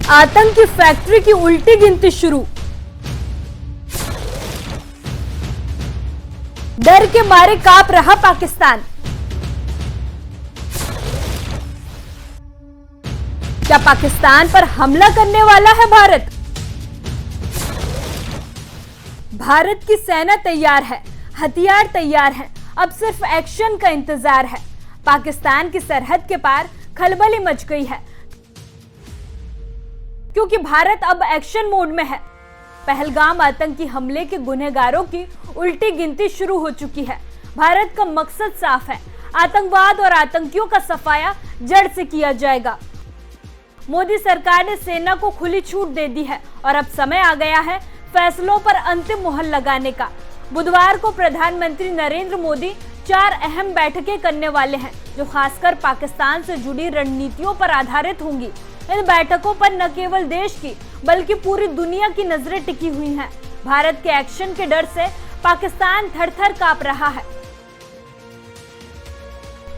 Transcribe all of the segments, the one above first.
आतंकी फैक्ट्री की उल्टी गिनती शुरू। डर के मारे कांप रहा पाकिस्तान। क्या पाकिस्तान पर हमला करने वाला है भारत? भारत की सेना तैयार है, हथियार तैयार है, अब सिर्फ एक्शन का इंतजार है। पाकिस्तान की सरहद के पार खलबली मच गई है, क्योंकि भारत अब एक्शन मोड में है। पहलगाम आतंकी हमले के गुनहगारों की उल्टी गिनती शुरू हो चुकी है। भारत का मकसद साफ है, आतंकवाद और आतंकियों का सफाया जड़ से किया जाएगा। मोदी सरकार ने सेना को खुली छूट दे दी है और अब समय आ गया है फैसलों पर अंतिम मुहर लगाने का। बुधवार को प्रधानमंत्री नरेंद्र मोदी 4 अहम बैठकें करने वाले हैं, जो खासकर पाकिस्तान से जुड़ी रणनीतियों पर आधारित होंगी। इन बैठकों पर न केवल देश की बल्कि पूरी दुनिया की नजरें टिकी हुई हैं। भारत के एक्शन के डर से पाकिस्तान थर-थर कांप रहा है।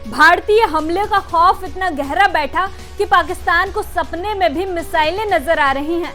भारतीय हमले का खौफ इतना गहरा बैठा कि पाकिस्तान को सपने में भी मिसाइलें नजर आ रही हैं।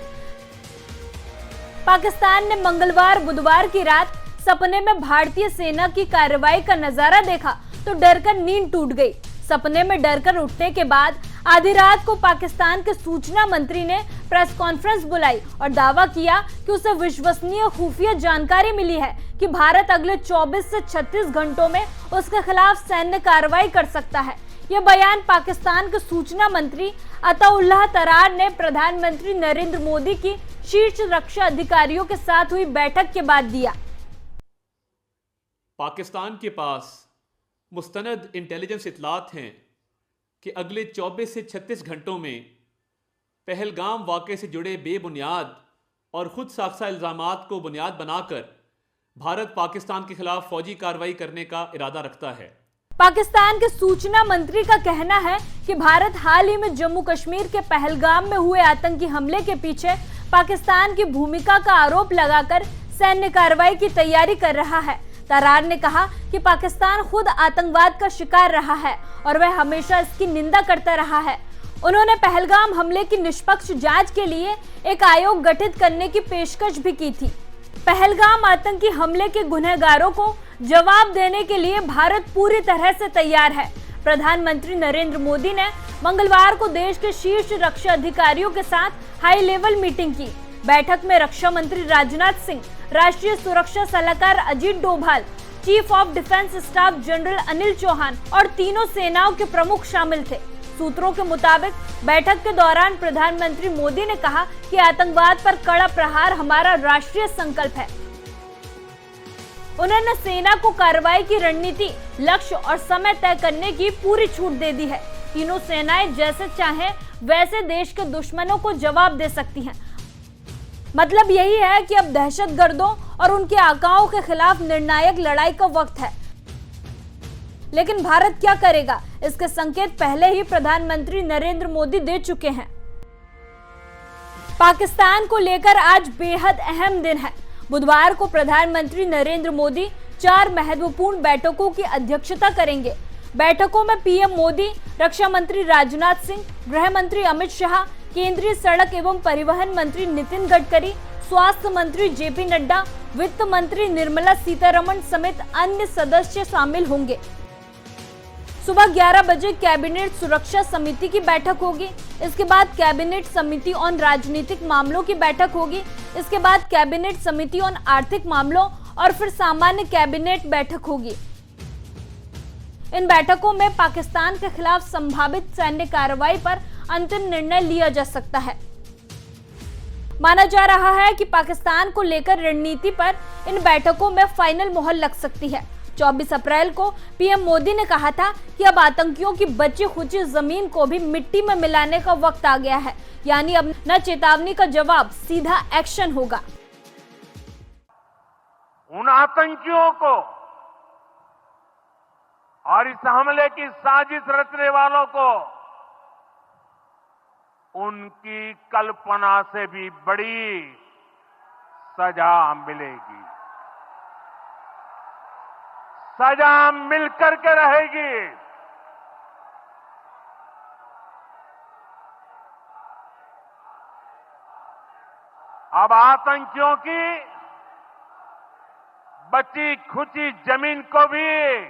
पाकिस्तान ने मंगलवार बुधवार की रात सपने में भारतीय सेना की कार्रवाई का नजारा देखा तो डरकर नींद टूट गई। सपने में डरकर उठने के बाद आधी रात को पाकिस्तान के सूचना मंत्री ने प्रेस कॉन्फ्रेंस बुलाई और दावा किया कि उसे विश्वसनीय खुफिया जानकारी मिली है कि भारत अगले 24 से 36 घंटों में उसके खिलाफ सैन्य कार्रवाई कर सकता है। यह बयान पाकिस्तान के सूचना मंत्री अताउल्लाह तरार ने प्रधानमंत्री नरेंद्र मोदी की शीर्ष रक्षा अधिकारियों के साथ हुई बैठक के बाद दिया। पाकिस्तान के पास मुस्तनद इंटेलिजेंस इतलात हैं कि अगले 24 से 36 घंटों में पहलगाम वाक़े से जुड़े बेबुनियाद और खुद साख्ता इल्ज़ामात को बुनियाद बनाकर भारत पाकिस्तान के खिलाफ फौजी कार्रवाई करने का इरादा रखता है। पाकिस्तान के सूचना मंत्री का कहना है कि भारत हाल ही में जम्मू कश्मीर के पहलगाम में हुए आतंकी हमले के पीछे पाकिस्तान की भूमिका का आरोप लगाकर सैन्य कार्रवाई की तैयारी कर रहा है। तरार ने कहा कि पाकिस्तान खुद आतंकवाद का शिकार रहा है और वह हमेशा इसकी निंदा करता रहा है। उन्होंने पहलगाम हमले की निष्पक्ष जांच के लिए एक आयोग गठित करने की पेशकश भी की थी। पहलगाम आतंकी हमले के गुनहगारों को जवाब देने के लिए भारत पूरी तरह से तैयार है। प्रधानमंत्री नरेंद्र मोदी ने मंगलवार को देश के शीर्ष रक्षा अधिकारियों के साथ हाई लेवल मीटिंग की। बैठक में रक्षा मंत्री राजनाथ सिंह, राष्ट्रीय सुरक्षा सलाहकार Ajit Doval, chief of defence staff general Anil Chauhan और तीनों सेनाओं के प्रमुख शामिल थे। सूत्रों के मुताबिक बैठक के दौरान प्रधानमंत्री मोदी ने कहा कि आतंकवाद पर कड़ा प्रहार हमारा राष्ट्रीय संकल्प है। उन्होंने सेना को कार्रवाई की रणनीति, लक्ष्य और समय तय करने की पूरी छूट दे दी है। तीनों सेनाएं जैसे चाहें वैसे देश के दुश्मनों को जवाब दे सकती हैं। मतलब यही है कि अब दहशतगर्दों और उनके आकाओं के खिलाफ निर्णायक लड़ाई का वक्त है। लेकिन भारत क्या करेगा, इसके संकेत पहले ही प्रधानमंत्री नरेंद्र मोदी दे चुके हैं। पाकिस्तान को लेकर आज बेहद अहम दिन है। बुधवार को प्रधानमंत्री नरेंद्र मोदी 4 महत्वपूर्ण बैठकों की अध्यक्षता करेंगे। बैठकों में पीएम मोदी, रक्षा मंत्री राजनाथ सिंह, गृह मंत्री अमित शाह, केंद्रीय सड़क एवं परिवहन मंत्री नितिन गडकरी, स्वास्थ्य मंत्री जेपी नड्डा, वित्त मंत्री निर्मला सीतारमण समेत अन्य सदस्य शामिल होंगे। सुबह 11 बजे कैबिनेट सुरक्षा समिति की बैठक होगी। इसके बाद कैबिनेट समिति ऑन राजनीतिक मामलों की बैठक होगी। इसके बाद कैबिनेट समिति ऑन आर्थिक मामलों और फिर सामान्य कैबिनेट बैठक होगी। इन बैठकों में पाकिस्तान के खिलाफ संभावित सैन्य कार्रवाई पर अंतिम निर्णय लिया जा सकता है। माना जा रहा है कि पाकिस्तान को लेकर रणनीति पर इन बैठकों में फाइनल मोहर लग सकती है। 24 अप्रैल को पीएम मोदी ने कहा था कि अब आतंकियों की बची खुची जमीन को भी मिट्टी में मिलाने का वक्त आ गया है, यानी अब न चेतावनी का जवाब, सीधा एक्शन होगा। उन आतंकियों को और इस हमले की साजिश रचने वालों को उनकी कल्पना से भी बड़ी सजा मिलेगी। सजा मिलकर के रहेगी। अब आतंकियों की बची खुची जमीन को भी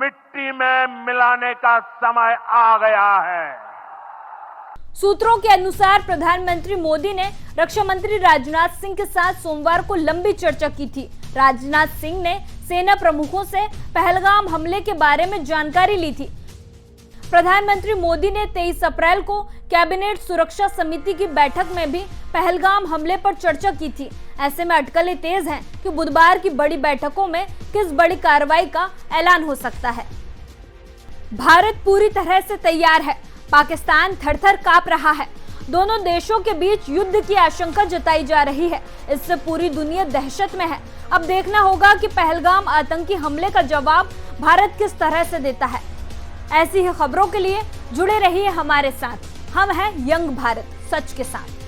मिट्टी में मिलाने का समय आ गया है। सूत्रों के अनुसार प्रधानमंत्री मोदी ने रक्षा मंत्री राजनाथ सिंह के साथ सोमवार को लंबी चर्चा की थी। राजनाथ सिंह ने सेना प्रमुखों से पहलगाम हमले के बारे में जानकारी ली थी। प्रधानमंत्री मोदी ने 23 अप्रैल को कैबिनेट सुरक्षा समिति की बैठक में भी पहलगाम हमले पर चर्चा की थी। ऐसे में अटकलें तेज हैं कि बुधवार की बड़ी बैठकों में किस बड़ी कार्रवाई का ऐलान हो सकता है। भारत पूरी तरह से तैयार है। पाकिस्तान थर-थर कांप रहा है। दोनों देशों के बीच युद्ध की आशंका जताई जा रही है। इससे पूरी दुनिया दहशत में है। अब देखना होगा कि पहलगाम आतंकी हमले का जवाब भारत किस तरह से देता है। ऐसी ही खबरों के लिए जुड़े रहिए हमारे साथ। हम हैं यंग भारत, सच के साथ।